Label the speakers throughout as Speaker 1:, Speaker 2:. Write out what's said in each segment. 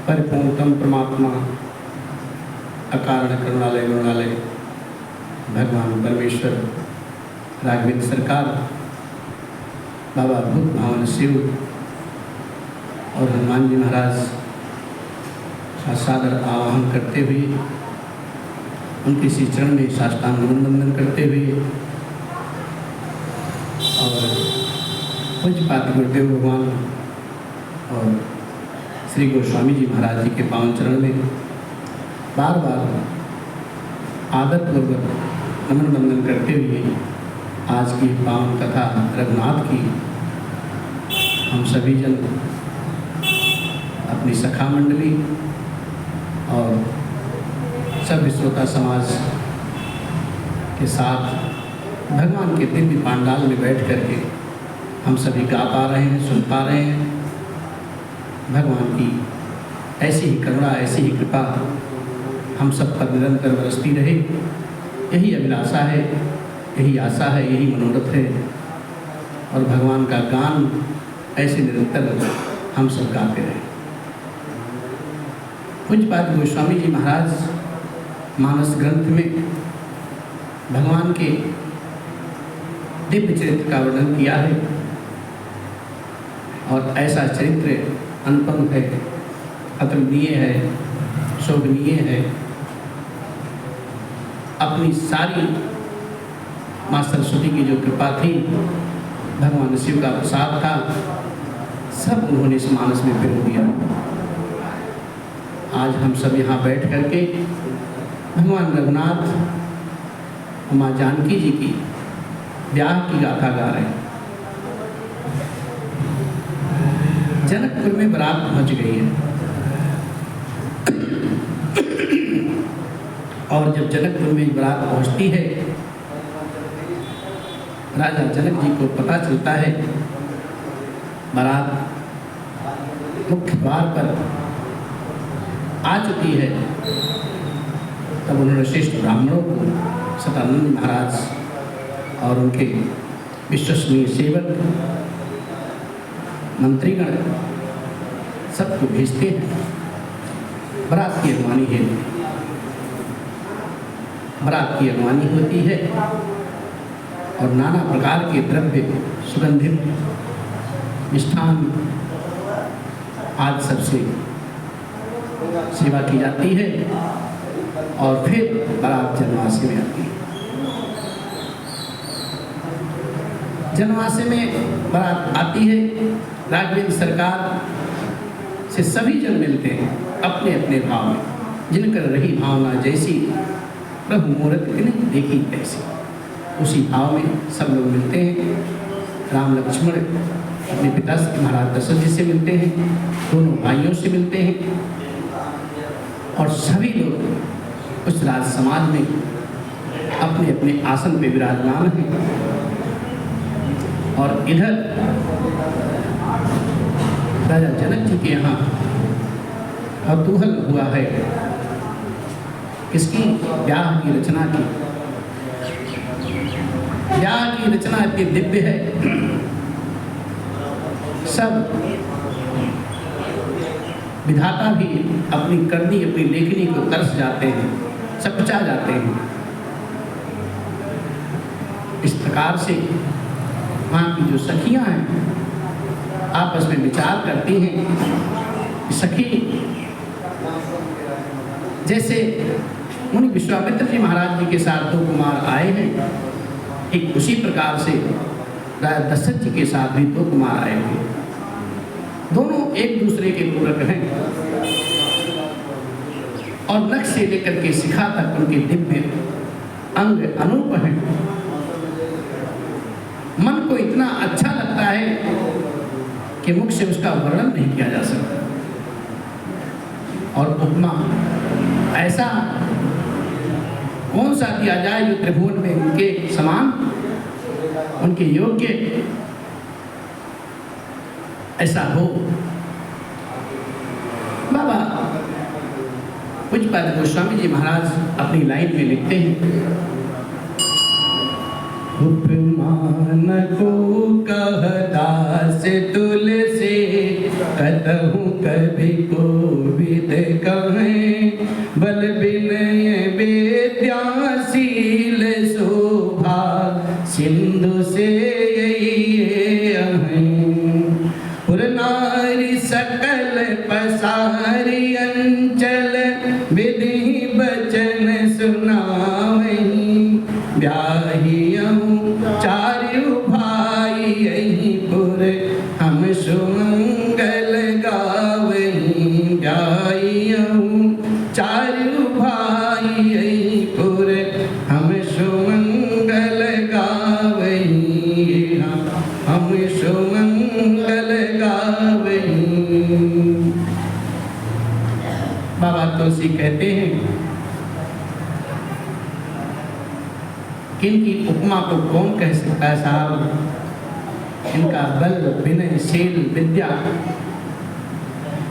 Speaker 1: परिपूर्णतम परमात्मा अकारण करुणालय गुणालय भगवान परमेश्वर राघवेंद्र सरकार बाबा भूत भावन शिव और हनुमान जी महाराज का सादर आवाहन करते हुए उनके श्री चरण में साष्टांग वंदन करते हुए और पूज्यपाद गुरुदेव भगवान और श्री गोस्वामी जी महाराज जी के पावन चरण में बार बार आदरपूर्वक नमन वंदन करते हुए आज की पावन कथा रघुनाथ की हम सभी जन अपनी सखा मंडली और सब श्रोता समाज के साथ भगवान के दिव्य पांडाल में बैठ करके हम सभी गा पा रहे हैं, सुन पा रहे हैं। भगवान की ऐसी ही करुणा, ऐसी ही कृपा हम सब पर निरंतर बरसती रहे, यही अभिलाषा है, यही आशा है, यही मनोरथ है। और भगवान का गान ऐसे निरंतर हम सब गाते रहे। पूज्यपाद गोस्वामी जी महाराज मानस ग्रंथ में भगवान के दिव्य चरित्र का वर्णन किया है और ऐसा चरित्र अनुपम है, अतुलनीय है, शोभनीय है। अपनी सारी माँ सरस्वती की जो कृपा थी, भगवान शिव का प्रसाद था, सब उन्होंने इस मानस में पिरो दिया। आज हम सब यहाँ बैठ करके भगवान रघुनाथ और माँ जानकी जी की ब्याह की गाथा गा रहे हैं। जनकपुर में बारात पहुंच गई है और जब जनकपुर में बारात पहुंचती है, राजा जनक जी को पता चलता है बारात मुख्य द्वार पर आ चुकी है। तब उन्होंने श्रेष्ठ ब्राह्मणों को, सतानंद महाराज और उनके विश्वसनीय सेवक मंत्रीगण सबको भेजते हैं। बारात की अगवानी है, बारात की अगवानी होती है और नाना प्रकार के द्रव्य, सुगंधित मिष्ठान आदि सबसे सेवा की जाती है और फिर बारात जनवासे में आती है। जनवासे में बारात आती है, राघवेंद्र सरकार से सभी जन मिलते हैं अपने अपने भाव में, जिनकर रही भावना जैसी, प्रभु मूर्त नहीं देखी तैसी, उसी भाव में सब लोग मिलते हैं। राम लक्ष्मण अपने पिता से महाराज दशरथ जी से मिलते हैं, दोनों भाइयों से मिलते हैं और सभी लोग उस राज समाज में अपने अपने आसन पे विराजमान हैं। और इधर राजा जनक जी के यहाँ कौतूहल हुआ है किसकी ब्याह की रचना की। ब्याह की रचना इतनी दिव्य है, सब विधाता भी अपनी करनी, अपनी लेखनी को तरस जाते हैं, चकचा जाते हैं। इस प्रकार से वहाँ की जो सखियाँ हैं आपस में विचार करती हैं। सखी जैसे मुनि विश्वामित्र जी महाराज जी के साथ दो कुमार आए हैं, ठीक उसी प्रकार से राजा दशरथ जी के साथ भी दो कुमार आए हुए। दोनों एक दूसरे के पूरक हैं और नख से लेकर के शिखा तक उनके दिव्य अंग अनूप हैं। मन को इतना अच्छा लगता है कि मुख से उसका वर्णन नहीं किया जा सकता। और उपमा ऐसा कौन सा दिया जाए जो त्रिभुवन में उनके समान, उनके योग्य ऐसा हो। बाबा पूज्यपाद गोस्वामी जी महाराज अपनी लाइन में लिखते हैं, उपमान को कहता तुलसी कतहु कभी कोविद कहें, बल विनय विद्याशील शोभा सिंधु से नारी सकल पसारी अंचल विधि बचन सुनावही, ब्याहियहु चारु भाई यही पुर हम सुमंगल गावही, ब्याहियहु चारु भाई यही पुर हम सुमंगल गावही, हम सुमंगल गावही। बाबा तुलसी कहते हैं कि इनकी उपमा को कौन कह सकता है साहब, इनका बल विनय शील विद्या,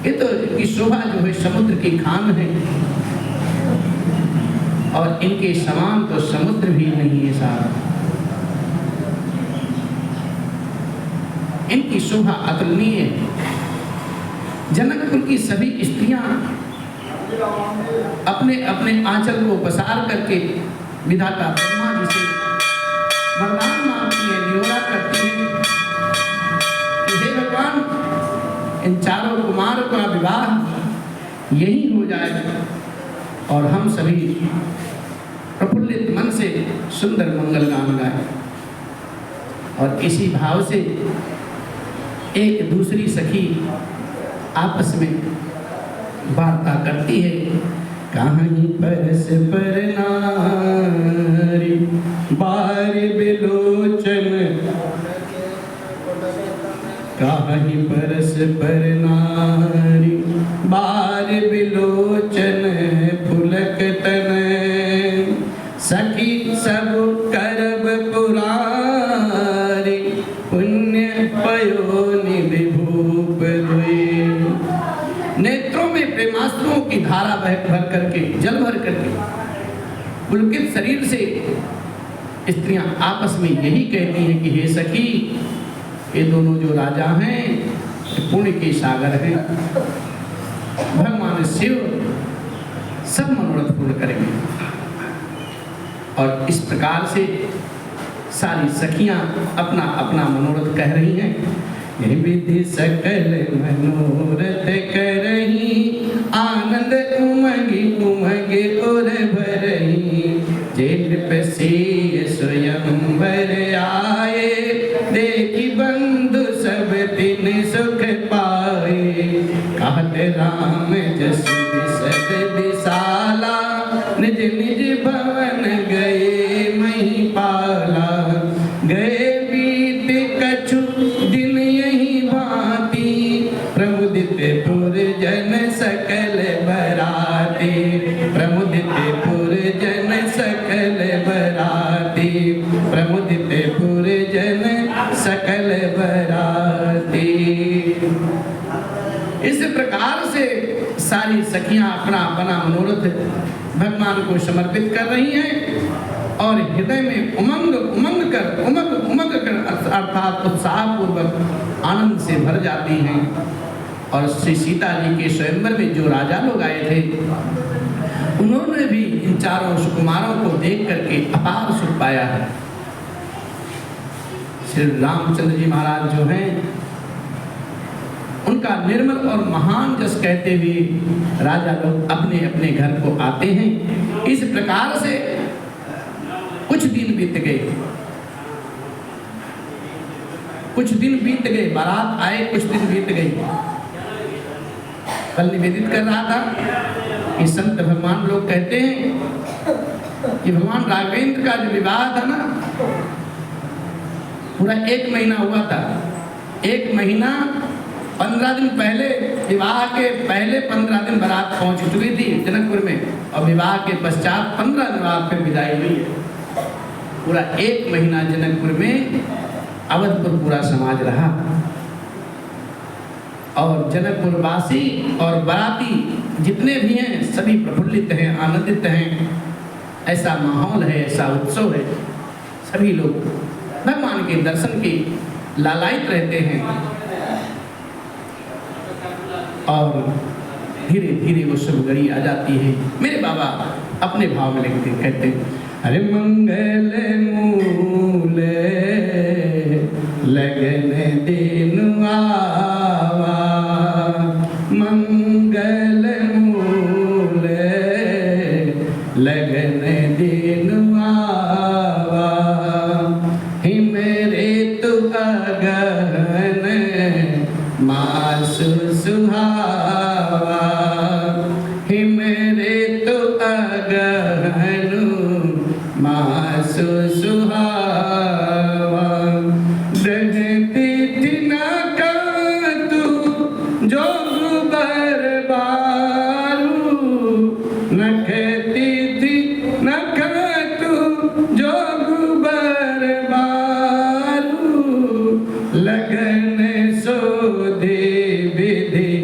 Speaker 1: ये तो इनकी शोभा जो है समुद्र की खान है, और इनके समान तो समुद्र भी नहीं है साहब। इनकी शोभा अतुलनीय है। जनकपुर की सभी स्त्रियां अपने अपने आंचल को पसार करके विधाता ब्रह्मा जी से वरदान मांगती है, निहोरा करती है कि हे भगवान, इन चारों कुमारों का विवाह यही हो जाए और हम सभी प्रफुल्लित मन से सुंदर मंगल गान गाएं। और इसी भाव से एक दूसरी सखी आपस में वार्ता करती है। कहीं परस पर नारी बार बिलोचन, कहीं परस पर नारी बार बिलोचन फुलक तन, सखी सब करब पुरारी पुण्य पयोनि विभूप दुई। नेत्रों में प्रेमास्त्रों की धारा बह भर करके, जल भर करके पुलकित शरीर से स्त्रियां आपस में यही कहती हैं कि हे सखी, ये दोनों जो राजा हैं पुण्य के सागर हैं, भगवान शिव सब मनोरथ पूर्ण करेंगे। और इस प्रकार से सारी सखियां अपना अपना मनोरथ कह रही हैं। विधि सकल मनोरथ करही, आनंद उमंगी उमंगे और भरही, जे नृपसी स्वयंवर आए, देखी बंधु सब दिन सुख पाए। कहत राम जसु बिसद विशाला, निज निज भवन गए महिपाला। गए बीत कछु दिन यही भांति, प्रमुदित पुर जन सकल बराती, प्रमुदित पुर जन सकल बराती, प्रमुदित पुर जन सकल बराती। इस प्रकार से सारी सखियां अपना अपना मनोरथ भगवान को समर्पित कर रही हैं और हृदय में उमंग कर अर्थात उत्साह पूर्वक आनंद से भर जाती हैं। और श्री सीता जी के स्वयंवर में जो राजा लोग आए थे, उन्होंने भी इन चारों सुकुमारों को देख करके अपार सुख पाया है। श्री रामचंद्र जी महाराज जो हैं, उनका निर्मल और महान जस कहते हुए राजा लोग अपने अपने घर को आते हैं। इस प्रकार से कुछ दिन बीत गए, बारात आए, कुछ दिन बीत गए। कल निवेदित कर रहा था कि संत भगवान लोग कहते हैं कि भगवान राघवेंद्र का जो विवाह था ना, पूरा 1 महीना हुआ था। 1 महीना 15 दिन पहले, विवाह के पहले 15 दिन बारात पहुंच चुकी थी जनकपुर में, और विवाह के पश्चात 15 दिन बाद फिर विदाई हुई। पूरा 1 महीना जनकपुर में अवधपुर पूरा समाज रहा, और जनकपुर वासी और बाराती जितने भी हैं सभी प्रफुल्लित हैं, आनंदित हैं। ऐसा माहौल है, ऐसा उत्सव है। सभी लोग भगवान के दर्शन के लालायित रहते हैं। और धीरे धीरे वो शुभ घड़ी आ जाती है। मेरे बाबा अपने भाव में लिखते कहते, अरे मंगल मूले लगन दिन आवा, मंगल मूले लगन दिन आवा, ही मेरे तु अगहन मास सुहावा, ही मेरे तु अगहन मास सुहावा, रहती थी न तू जोग बरबारू, न कहती थी न तू जोग बरबारू, लगन सोधे विधि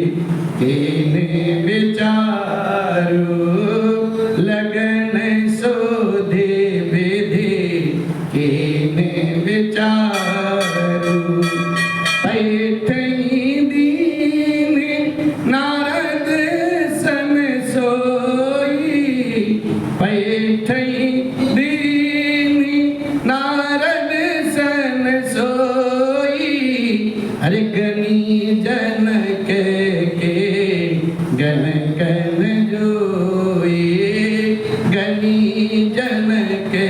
Speaker 1: कीने विचारू, लगन सोधे विधि कीने विचारू, पैठई दीन नारद सन सोई, पैठई दीन नारद सन सोई, अरे गनी जन के गन कन जोई, गनी जन के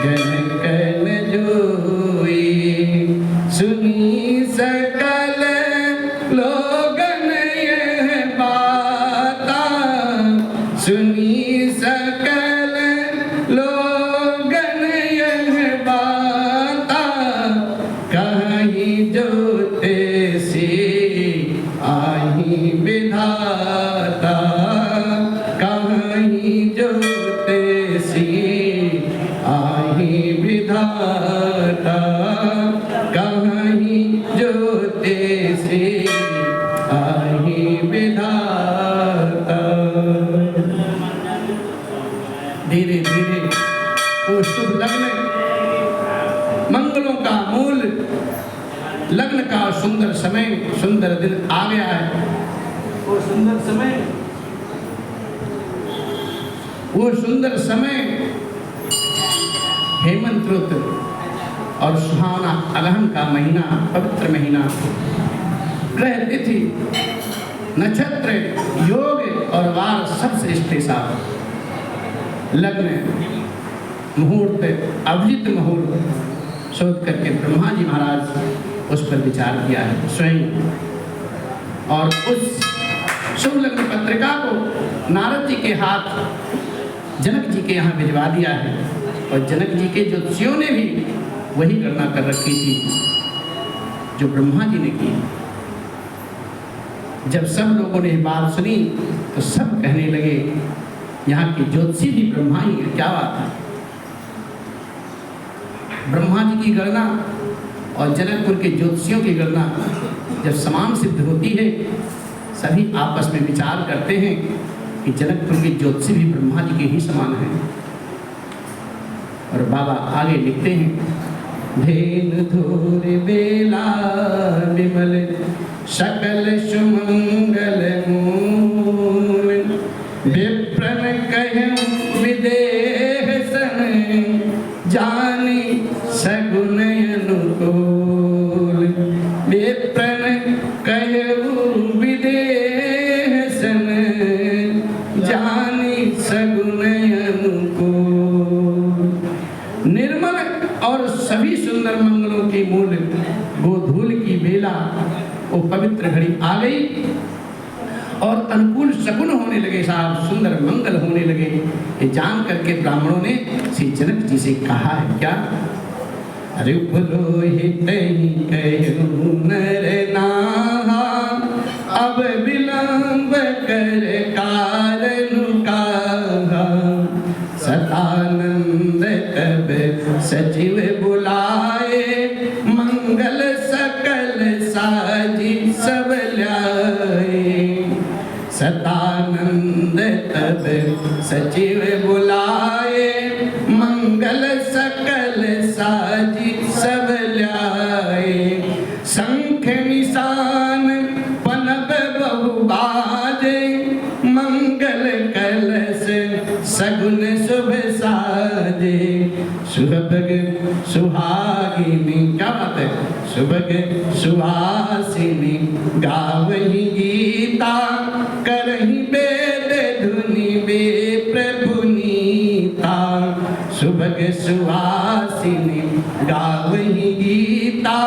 Speaker 1: गन कन जोई, सुनी सकल लोगन यह बाता, सुनी सकल लोगन यह बाता, कहीं जोते से आही विधाता, कहीं जोते से आही विधाता, कहीं जोते से आही विधाता। धीरे धीरे वो शुभ लग्न, मंगलों का मूल लग्न का सुंदर समय, सुंदर दिन आ गया है। वो सुंदर समय, वो सुंदर समय हेमंत ऋतु और सुहावना अगहन का महीना, पवित्र महीना, ग्रह तिथि नक्षत्र योग और वार सब श्रेष्ठ साथ, लग्न मुहूर्त अभिजित मुहूर्त शोध करके ब्रह्मा जी महाराज उस पर विचार किया है स्वयं, और उस शुभ लग्न पत्रिका को नारद जी के हाथ जनक जी के यहाँ भिजवा दिया है, और जनक जी के ज्योतिषियों ने भी वही गणना कर रखी थी जो ब्रह्मा जी ने की। जब सब लोगों ने बात सुनी तो सब कहने लगे, यहाँ के ज्योतिषी भी ब्रह्मा ही है, क्या बात है। ब्रह्मा जी की गणना और जनकपुर के ज्योतिषियों की गणना जब समान सिद्ध होती है, सभी आपस में विचार करते हैं कि जनकपुर के ज्योतिषी भी ब्रह्मा जी के ही समान हैं। और बाबा आगे लिखते हैं, धेनु धूर बेला विमल सकल सुमंगल मूल, विप्रन कहूं विदेह सन जानी सगुन अनुकूल, विप्रन कहूं विदेह सन जानी सगुन अनुकूल। निर्मल और सभी सुंदर मंगलों की मूल गोधूल की बेला, वो पवित्र घड़ी आ गई और अनुकूल शकुन होने लगे साहब, सुंदर मंगल होने लगे। ये जान करके ब्राह्मणों ने श्री जनक जी से कहा है क्या, अरे पुरोहित कहूं नर नाहा, अब विलंब कर कारण कहा, सतानंद तब सचिव बुलाए, मंगल सकल साजी सब ल्याए, सतानंद तब सचिव बुलाए, मंगल सकल साजी सब ल्याए, शंख निशान पन सुभग सुहागिनी, क्या बात है, सुभग सुहासिनी गावही गीता करही वेद धुनि वे प्रभु नीता। सुभग सुहासिनी गावही गीता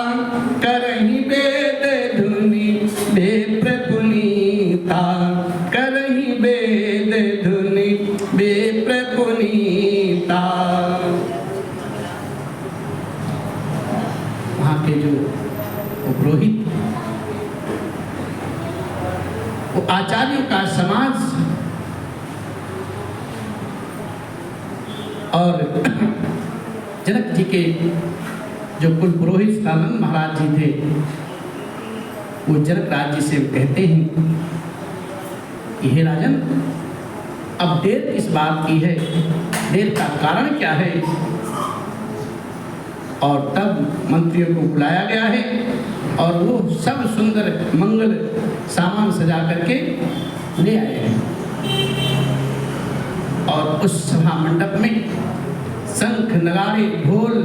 Speaker 1: करही वेद धुनि वे प्रभु नीता। करही वेद धुनि वे प्रभु नीता। वहाँ के जो पुरोहित, वो आचार्यों का समाज और जनक जी के जो कुल पुरोहित सदानंद महाराज जी थे, वो जनक राज जी से कहते हैं कि हे राजन, अब देर किस बात की है, देर का कारण क्या है। और तब मंत्रियों को बुलाया गया है और वो सब सुंदर मंगल सामान सजा करके ले आए हैं। और उस सभा मंडप में शंख नगाड़े ढोल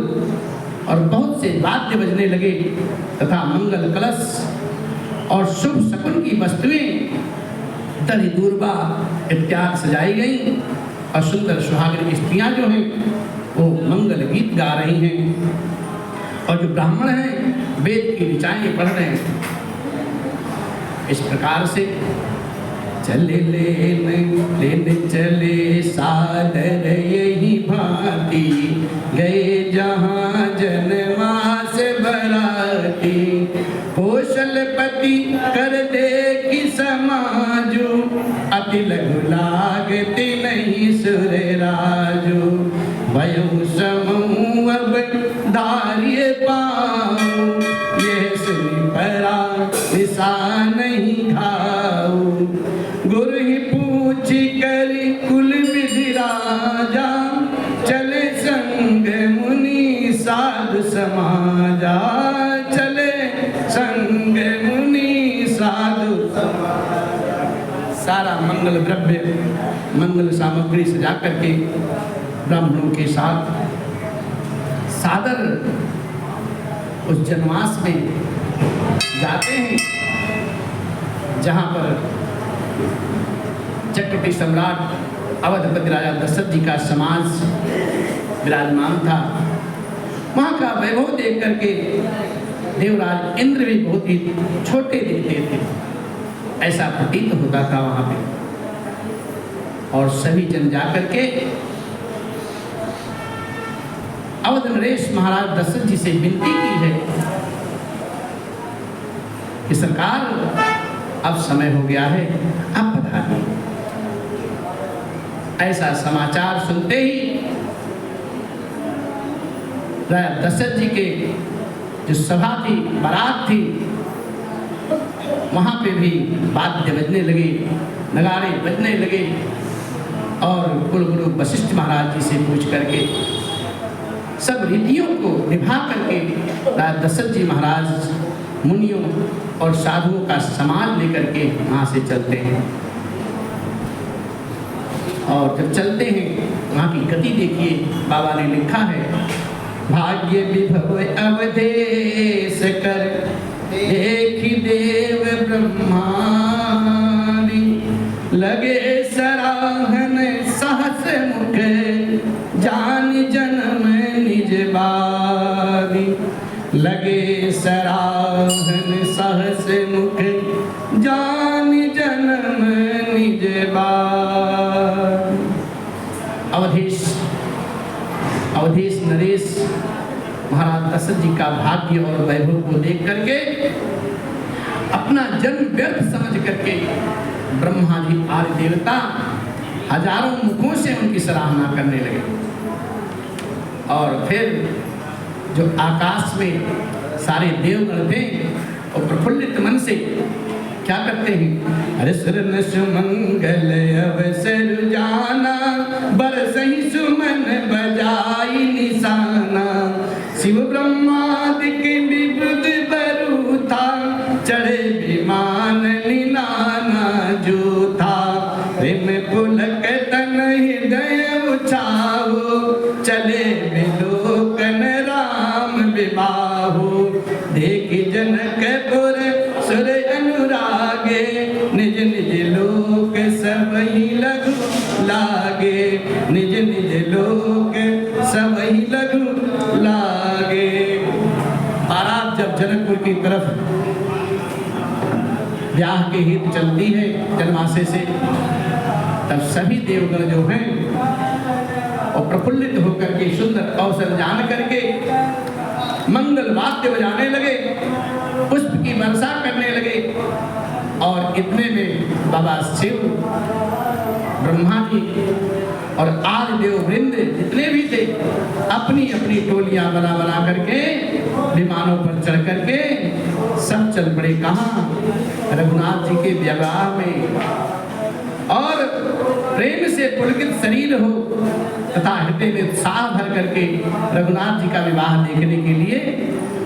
Speaker 1: और बहुत से वाद्य बजने लगे तथा मंगल कलश और शुभ शकुन की वस्तुएं दही दूर्बा इत्यादि सजाई गई और सुंदर सुहागिन स्त्रियां जो हैं वो मंगल गीत गा रही हैं और जो ब्राह्मण हैं वेद की ऋचाएं पढ़ रहे हैं। इस प्रकार से चले लेने चले सादर यही भांति, गए जहाँ जनमास बराती। कौशलपति कर दे कि समाजो, अति लघु लागते नहीं सुर राजो। भयउ समूह अब धार्य पाऊं, यह सुनि परा निशा नहीं खाऊ। गुरु ही पूछ कर कुल विधि राजा, चले संग मुनि साधु समाजा। चले संग मुनि साधु समाजा। सारा मंगल द्रव्य मंगल सामग्री सजा करके ब्राह्मणों के साथ सादर उस जनवास में जाते हैं जहाँ पर चक्रवर्ती सम्राट अवधपति राजा दशरथ जी का समाज विराजमान था। वहाँ का वैभव देख करके देवराज इंद्र भी बहुत ही छोटे दिखते थे, ऐसा प्रतीत होता था वहाँ पे। और सभी जन जाकर के अवध नरेश महाराज दशरथ जी से विनती की है कि सरकार, अब समय हो गया है, अब पधारिए। ऐसा समाचार सुनते ही राजा दशरथ जी के जो सभा थी, बारात थी, वहां पे भी वाद्य बजने लगे, नगाड़े बजने लगे और कुलगुरु वशिष्ठ महाराज जी से पूछ करके सब रीतियों को निभा करके राजा दशरथ जी महाराज मुनियों और साधुओं का समाज लेकर के वहाँ से चलते हैं। और जब चलते हैं वहाँ की गति देखिए, बाबा ने लिखा है, भाग्य विभव अवधेश कर देखी देव ब्रह्मानी। लगे सराहन सहस मुख जान जन्म निज बारी। लगे सराहन सहस मुख जान जन्म निज बारी। अवधेश नरेश महाराज दशरथ जी का भाग्य और वैभव को देख करके अपना जन्म व्यर्थ समझ करके ब्रह्मा जी आदि देवता हजारों मुखों से उनकी सराहना करने लगे। और फिर जो आकाश में सारे देवगण थे और प्रफुल्लित मन से क्या करते हैं, अरे शरण सुमंगल अवसर जाना, बरसहि सुमन बजाई निशाना। शिव ब्रह्मादिक विबुध बरु था, चढ़े विमान निनाना जो था। प्रेम पुलक तन हृदय उछाओ, चले बिलो जनकपुर सुर अनुरागे, निज निज लोक सबहि लघु लागे, निज निज लोक सबहि लघु लागे। बारात जब जनकपुर की तरफ ब्याह के हित चलती है जनमासे से, तब सभी देवगण जो हैं और प्रफुल्लित होकर के सुंदर अवसर जान करके मंगल वाद्य बजाने लगे, पुष्प की वर्षा करने लगे। और इतने में बाबा शिव, ब्रह्मा जी और आदि देव वृंद जितने भी थे अपनी अपनी टोलियां बना बना करके विमानों पर चढ़ करके सब चल पड़े कहाँ? रघुनाथ जी के विवाह में। और प्रेम से पुलकित शरीर हो तथा हृदय में उत्साह भर करके रघुनाथ जी का विवाह देखने के लिए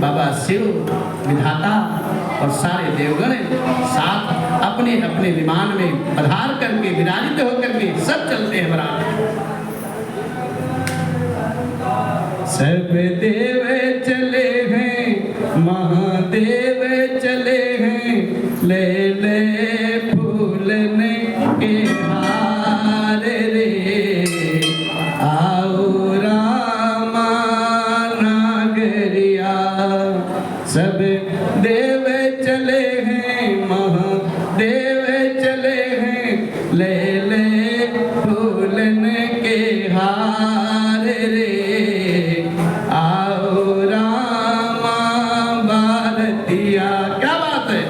Speaker 1: बाबा शिव, विधाता और सारे देवगण साथ अपने अपने विमान में पधार करके विराजित होकर के सब चलते हैं बराबर। सब देव चले हैं, महादेव चले हैं, ले ले फूलने के हार रे, आओ रामा नागरिया। सब देव चले हैं, महादेव चले हैं, ले ले फूलने के हार रे, आओ रामा भारतिया। क्या बात है?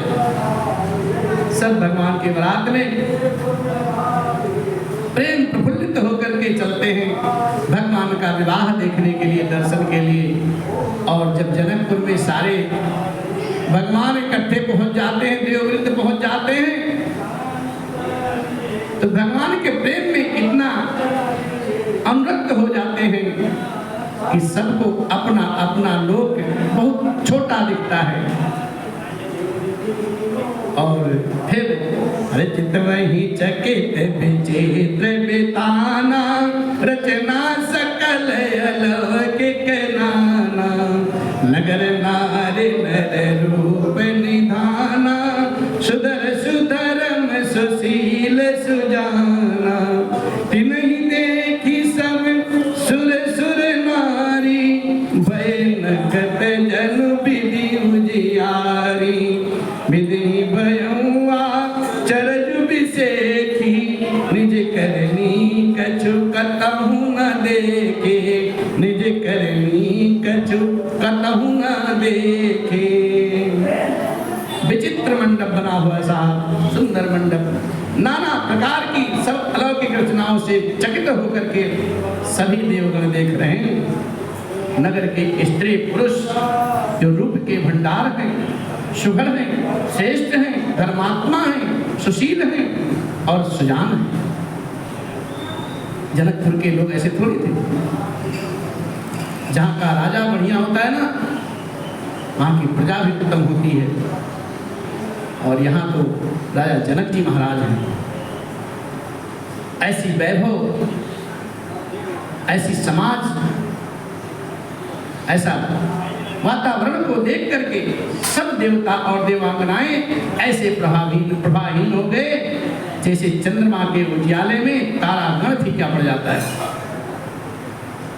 Speaker 1: सब भगवान के बारात में प्रेम प्रफुल्लित होकर के चलते हैं भगवान का विवाह देखने के लिए, दर्शन के लिए। और जब जनकपुर में सारे भगवान इकट्ठे पहुंच जाते हैं, देववृंद पहुंच जाते हैं, तो भगवान के प्रेम में इतना अनुरक्त हो जाते हैं कि सबको अपना अपना लोक बहुत छोटा दिखता है। और फिर अरे चितवही चकित विचित्र बिताना, रचना सकल अलौकिक नाना, नगर नारी नर रूप निधाना, सुधर सुधर्म सुशील सुजाना, तिन्हीं देखी सब सुर सुर नारी, भय नकत जन विधि उजियारी, विधि भयउआ चरज बिसेखी, निज करनी कछु कतहु न देखे, निज करनी कछु कतहु न देखे। विचित्र मंडप बना हुआ ऐसा सुंदर मंडप, नाना प्रकार की सब अलौकिक रचनाओं से चकित होकर के सभी देवगण देख रहे हैं। नगर के स्त्री पुरुष जो रूप के भंडार हैं, सुघड़ हैं, श्रेष्ठ हैं, धर्मात्मा हैं, सुशील हैं और सुजान हैं। जनकपुर के लोग ऐसे थोड़ी थे। जहाँ का राजा बढ़िया होता है ना, वहाँ की प्रजा भी उत्तम होती है। और यहाँ तो राजा जनक जी महाराज हैं। ऐसी वैभव, ऐसी समाज, ऐसा वातावरण को देख करके सब देवता और देवांगनाएं ऐसे प्रभाहीन हो गए जैसे चंद्रमा के उजियाले में तारा गण फीका पड़ जाता है।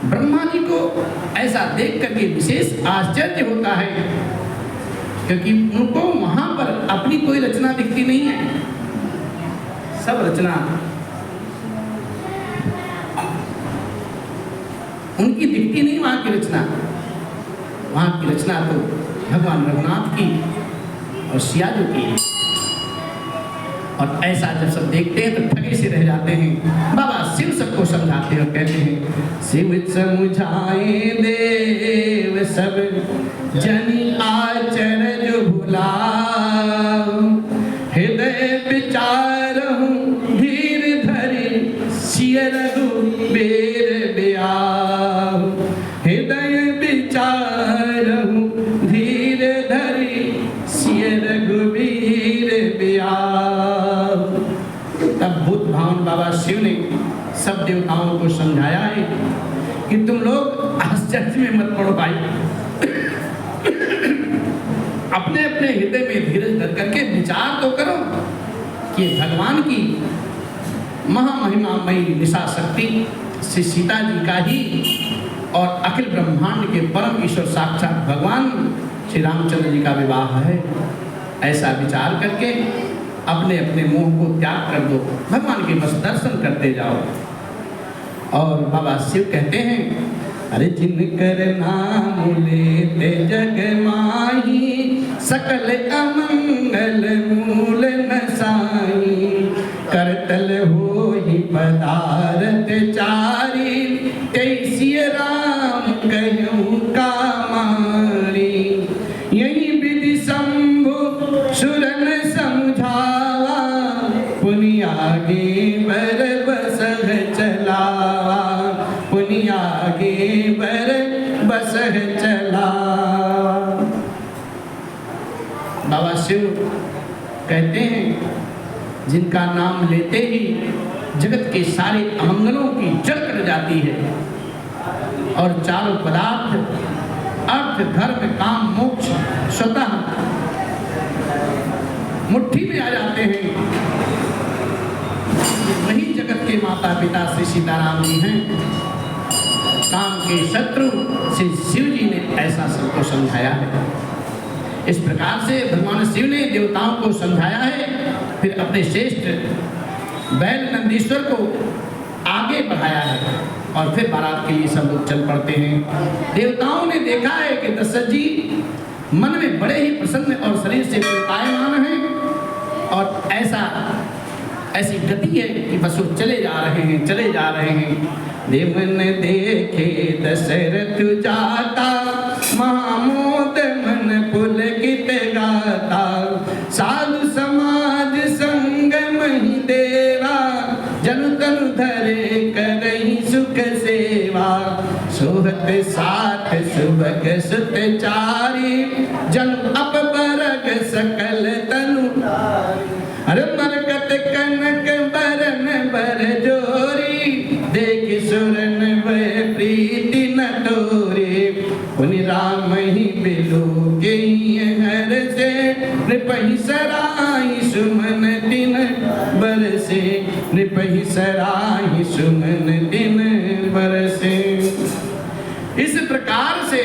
Speaker 1: ब्रह्मा जी को ऐसा देख करके विशेष आश्चर्य होता है, क्योंकि उनको वहां पर अपनी कोई रचना दिखती नहीं है। सब रचना उनकी दिखती नहीं, वहां की रचना। वहां की रचना तो भगवान रघुनाथ की और सियाजू की है। और ऐसा जब सब देखते हैं तो ठगे से रह जाते हैं। बाबा शिव सबको समझाते हैं और कहते हैं, शिव समझाए देव सब जनि आचर जो भुलाओ, हृदय विचारहु धीर धरि सिय रघुबीर ब्याहु, हृदय विचारहु धीर धरि सिय रघुबीर ब्याहु। तब भूत भावन बाबा शिव ने सब देवताओं को समझाया है कि तुम लोग आश्चर्य में मत पड़ो भाई, अपने अपने अपने हृदय में धीरज धर करके विचार तो करो कि भगवान की महामहिमामयी निशा शक्ति श्री सीता जी का ही और अखिल ब्रह्मांड के परम ईश्वर साक्षात भगवान श्री रामचंद्र जी का विवाह है। ऐसा विचार करके अपने अपने मोह को त्याग कर दो, भगवान के बस दर्शन करते जाओ। और बाबा शिव कहते हैं, अरे जिनकर नाम लेते जग माही, सकल अमंगल मूल नसाई, करतल होई पदारथ चारी, कैसी राम कहूँ कामारी। यही विधि शंभु सुरन समझावा, पुनि आगे बर बसह चलावा, पुनि आगे बर बसह चलावा। बाबा शिव कहते हैं, जिनका नाम लेते ही जगत के सारे अमंगलों की जड़ कट जाती है और चारों पदार्थ अर्थ धर्म काम मोक्ष स्वतः मुट्ठी में आ जाते हैं। वही जगत के माता पिता श्री सीताराम जी हैं। काम के शत्रु श्री शिव जी ने ऐसा सबको समझाया है। इस प्रकार से भगवान शिव ने देवताओं को समझाया है, फिर अपने श्रेष्ठ बैल नंदीश्वर को आगे बढ़ाया है और फिर बारात के लिए सब लोग चल पड़ते हैं। देवताओं ने देखा है कि दशरथ जी मन में बड़े ही प्रसन्न और शरीर से पुलकायमान हैं और ऐसी गति है कि बस वो चले जा रहे हैं। देवन देखे दशरथ जाता, महामोद मन पुलकित गाता, साधु समाज संग मही देवा, जनु तनु धरे करहि सुख सेवा, सोहत साथ सुभग सुत चारी, जनु अपबरग सकल तनु, अरे मरकत कनक बरन बर जोरी, देख सुरन भय प्रीति न तोरे, पुनि राम ही बिलो के हर से, नृपहि सराहि सुमन दिन बरसे, नृपहि सराहि सुमन दिन बरसे। इस प्रकार से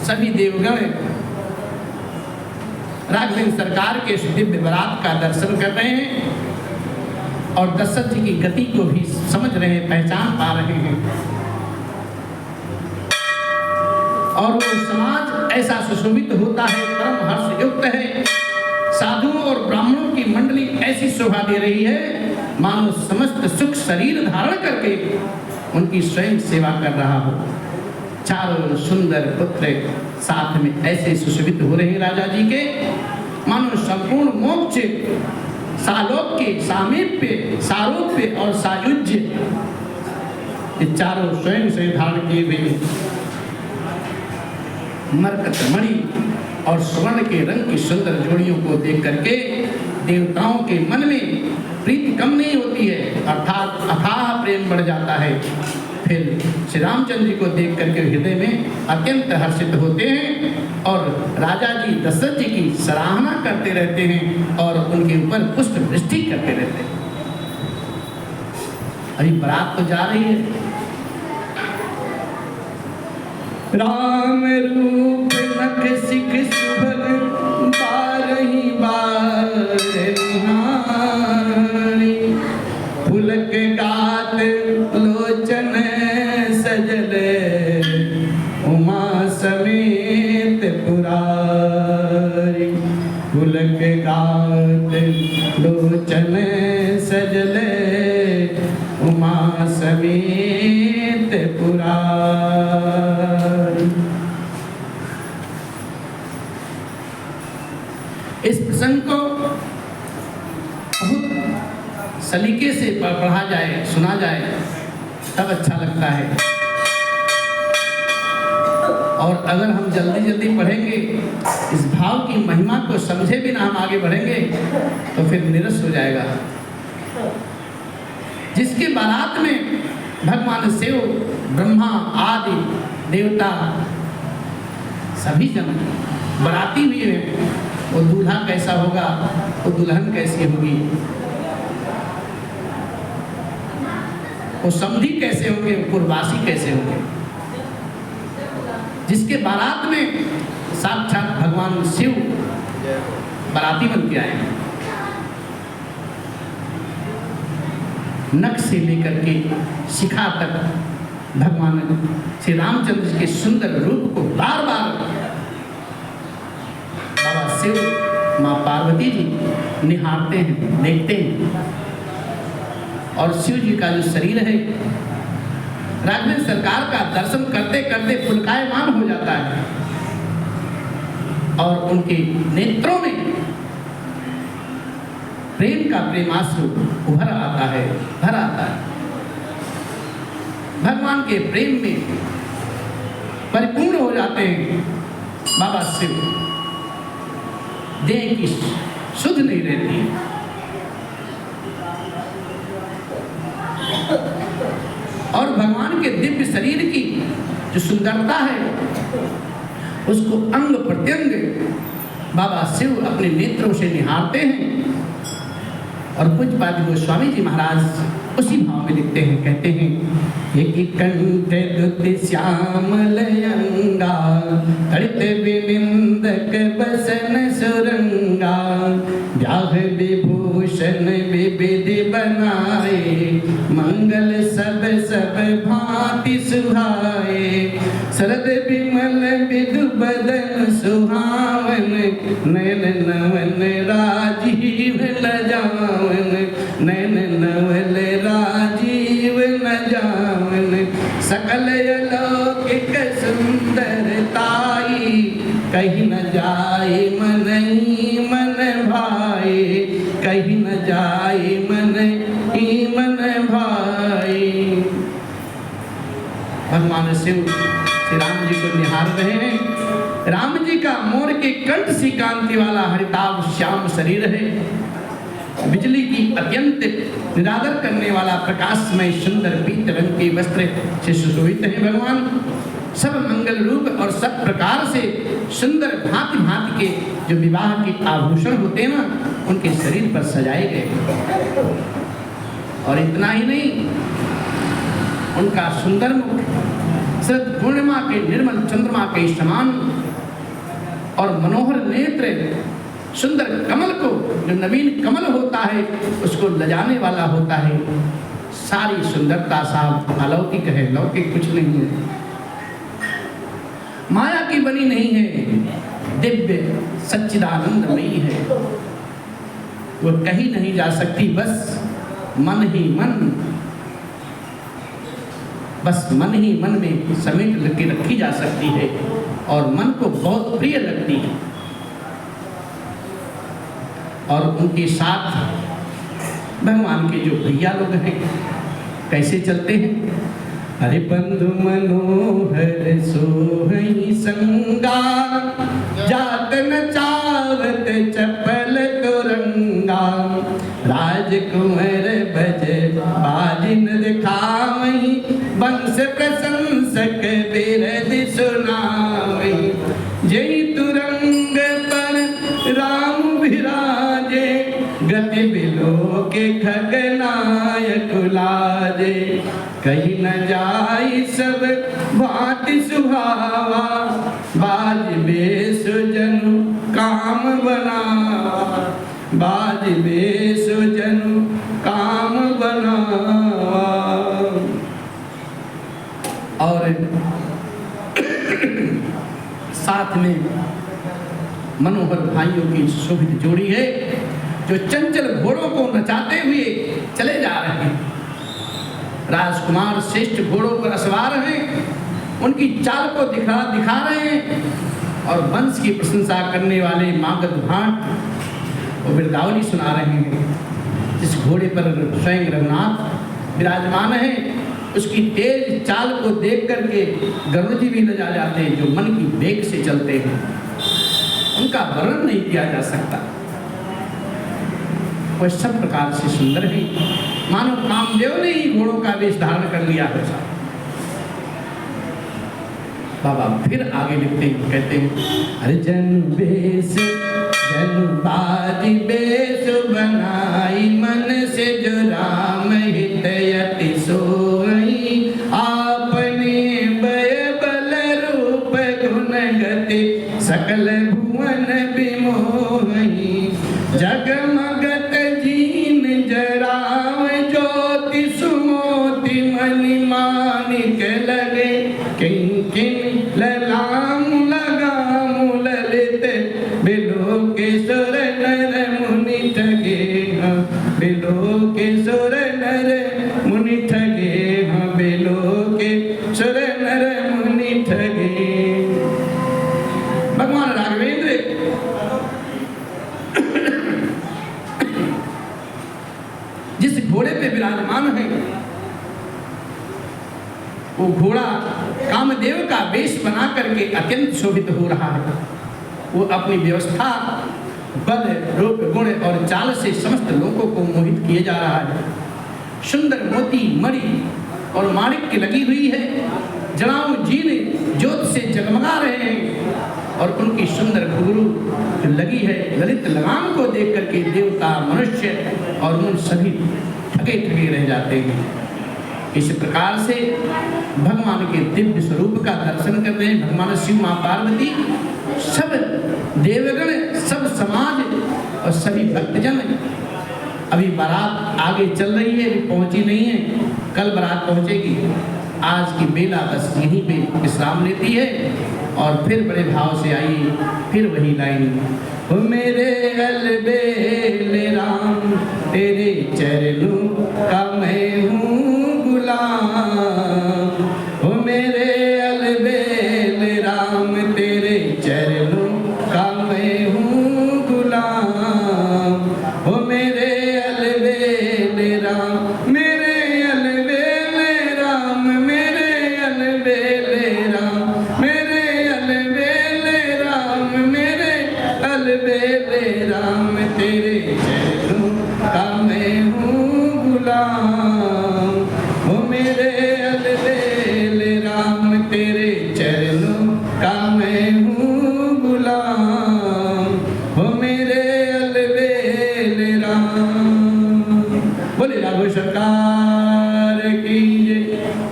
Speaker 1: सभी देवगण राघवेंद्र सरकार के दिव्य बारात का दर्शन कर रहे हैं और दशरथ जी की गति को भी समझ रहे हैं, पहचान पा रहे हैं। और वो समाज ऐसा सुशोभित होता है, परम हर्ष युक्त है। साधुओं और ब्राह्मणों की मंडली ऐसी शोभा दे रही है, मानो समस्त सुख शरीर धारण करके उनकी स्वयं सेवा कर रहा हो। चारों सुंदर पुत्र साथ में ऐसे सुशोभित हो रहे हैं राजा जी के, मानो संपूर्ण मोक्ष, सालोक्य, सामीप्य, सारूप्य और सायुज्य, ये चारों स्वयं से धारण किए हुए मरकत मणि और स्वर्ण के रंग की सुंदर जोड़ियों को देख करके देवताओं के मन में प्रीति कम नहीं होती है, अर्थात अथाह प्रेम बढ़ जाता है। फिर श्री रामचंद्र जी को देख करके हृदय में अत्यंत हर्षित होते हैं और राजा जी दशरथ जी की सराहना करते रहते हैं और उनके ऊपर पुष्प वृष्टि करते रहते हैं। अभी बारात तो जा रही है। राम रूप नख सिख सुभग, बारही बार निहारी, पुलक गात लोचन सजल, उमा समेत पुरारी, पुलक गात लोचन सजल, उमा समेत पुरारी। इस प्रसंग को बहुत सलीके से पढ़ा जाए, सुना जाए, तब अच्छा लगता है। और अगर हम जल्दी जल्दी पढ़ेंगे, इस भाव की महिमा को समझे बिना हम आगे बढ़ेंगे तो फिर निरस हो जाएगा। जिसके बारात में भगवान शिव, ब्रह्मा आदि देवता सभी जन बराती भी हैं, वो दूल्हा कैसा होगा, वो दुल्हन कैसी होगी, वो समधी कैसे होंगे, पूर्ववासी कैसे होंगे। जिसके बारात में साक्षात भगवान शिव बाराती बन के आए, नख से लेकर के शिखा तक भगवान श्री रामचंद्र जी के सुंदर रूप को बार बार बाबा शिव, माँ पार्वती जी निहारते हैं, देखते हैं। और शिव जी का जो शरीर है, राघवेंद्र सरकार का दर्शन करते करते पुलकायमान हो जाता है और उनके नेत्रों में प्रेम का प्रेमाश्रु उभर आता है, भर आता है। भगवान के प्रेम में परिपूर्ण हो जाते हैं बाबा शिव। देह की शुद्ध नहीं रहती, और भगवान के दिव्य शरीर की जो सुंदरता है उसको अंग प्रत्यंग बाबा शिव अपने नेत्रों से निहारते हैं। और पूज्यपाद गोस्वामी जी महाराज उसी भाव में लिखते हैं, कहते हैं एक कंठ दुत श्यामल अंगा, तड़ित विनिंदक बसन सुरंगा, ब्याह विभूषण विविधि बनाए, मंगल सब सब भांति सुहाए, शरद विमल विधु बदन सुहावन, नैन नवन राजीव लजावन, नैन नवल राजीव न जावन, सकल अलौकिक सुंदरताई, कहीं न जाए मन ही मन भाए, कहीं न जाए मन ही मन भाए। भगवान शिव श्री राम जी को निहार रहे हैं। राम जी का मोर के कंठ सी कांति वाला हरिताभ श्याम शरीर है। बिजली की अत्यंत निरादर करने वाला प्रकाशमय सुंदर पीत रंग के वस्त्र से सुशोभित है भगवान। सब मंगल रूप और सब प्रकार से सुंदर भांति भांति के जो विवाह के आभूषण होते हैं ना, उनके शरीर पर सजाए गए। और इतना ही नहीं, उनका सुंदर मुख शरद पूर्णिमा के निर्मल चंद्रमा के समान और मनोहर नेत्र सुंदर कमल को, जो नवीन कमल होता है उसको लजाने वाला होता है। सारी सुंदरता साहब अलौकिक है, लौकिक कुछ नहीं है, माया की बनी नहीं है, दिव्य सच्चिदानंदमयी है। वो कहीं नहीं जा सकती, बस मन ही मन, बस मन ही मन में समेट के रखी जा सकती है और मन को बहुत प्रिय लगती है। और उनके साथ भगवान के जो भैया लोग हैं कैसे चलते हैं, हरे बंधु मनोहर सोहई संगा, जात न चावत चपल तुरंगा, राजकुंवर बज बाजिन दिखावई, वंश प्रशंसक बिरद सुनावई, जय तुरंग पर राम विराजे, गति बिलो के खगनायक लाजे, कहीं न जाई सब भांति सुहावा, बाज बेसुजन काम बनावा, बाज बेसुजन काम बनावा। और साथ में मनोहर भाइयों की शोभित जोड़ी है, जो चंचल घोड़ों को नचाते हुए चले जा रहे हैं। राजकुमार श्रेष्ठ घोड़ों पर असवार हैं, उनकी चाल को दिखा रहे हैं। और वंश की प्रशंसा करने वाले मागध भाट वो बिरदावली सुना रहे हैं। जिस घोड़े पर स्वयं रघुनाथ विराजमान है, उसकी तेज चाल को देख करके गरुड़ जी भी लजा जाते हैं, जो मन की वेग से चलते हैं। उनका वर्णन नहीं किया जा सकता, वह सब प्रकार से सुंदर है, मानो कामदेव ने ही घोड़ों का वेश धारण कर लिया है। बाबा फिर आगे लिखते हैं, कहते हैं अरे जन्मादि बेस बनाई मन से जो राम हित यति सोई आपने बय बल रूप गुण गति सकल भुवन विमोही जगमगत जीन जराव ज्योति सुमोति मणि मानिक लगे किंकिन ललाम लगाम ललित बिलोकेश्वर नर मुनि ठगे बिलोकेश्वर नर मुनि ठगे बिलोकेश्वर नर मुनि ठगे। भगवान राघवेंद्र जिस घोड़े पे विराजमान है वो घोड़ा कामदेव का वेश बना करके अत्यंत शोभित हो रहा है। वो अपनी व्यवस्था बल रूप गुण और चाल से समस्त लोगों को मोहित किए जा रहा है। सुंदर मोती मणि और माणिक की लगी हुई है, जड़ाऊ जीन ज्योत से जगमगा रहे हैं और उनकी सुंदर घुंघरू लगी है। ललित लगाम को देख करके देवता मनुष्य और उन सभी ठगे ठगे रह जाते हैं। इस प्रकार से भगवान के दिव्य स्वरूप का दर्शन कर रहे हैं। भगवान शिव मां पार्वती सब देवगण सब समाज और सभी भक्तजन। अभी बारात आगे चल रही है, अभी पहुंची नहीं है, कल बारात पहुंचेगी। आज की बेला बस यहीं पे विश्राम लेती है और फिर बड़े भाव से आई फिर वही लाइन, ओ मेरे अलबेल राम तेरे चरणों का मैं हूँ गुलाम, ओ मेरे अलबेल राम तेरे चरणों का मैं हूँ गुलाम, ओ मेरे अलबेल राम मेरे अलबेल राम मेरे अलबेल राम मेरे अलबेल राम मेरे अलबेल राम तेरे चरणों का मैं हूँ गुलाम, ओ मेरे अलबेल राम तेरे चरणों का मैं हूँ गुलाम, ओ मेरे अलबेल राम। बोले राघव सरकार की जय,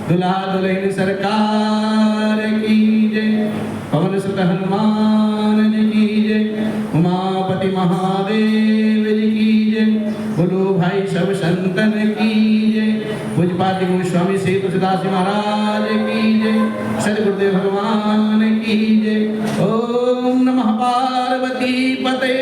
Speaker 1: दुल्हा दुल्हन सरकार की जय, पवन सुत हनुमान जी की जय, उमापति महादेव जी की जय, बोलो भाई सब संतन की जय, पूज्यपाद गोस्वामी श्री तुलसीदास महाराज की जय, सद्गुरुदेव भगवान की जय। ओम नमः पार्वती पते।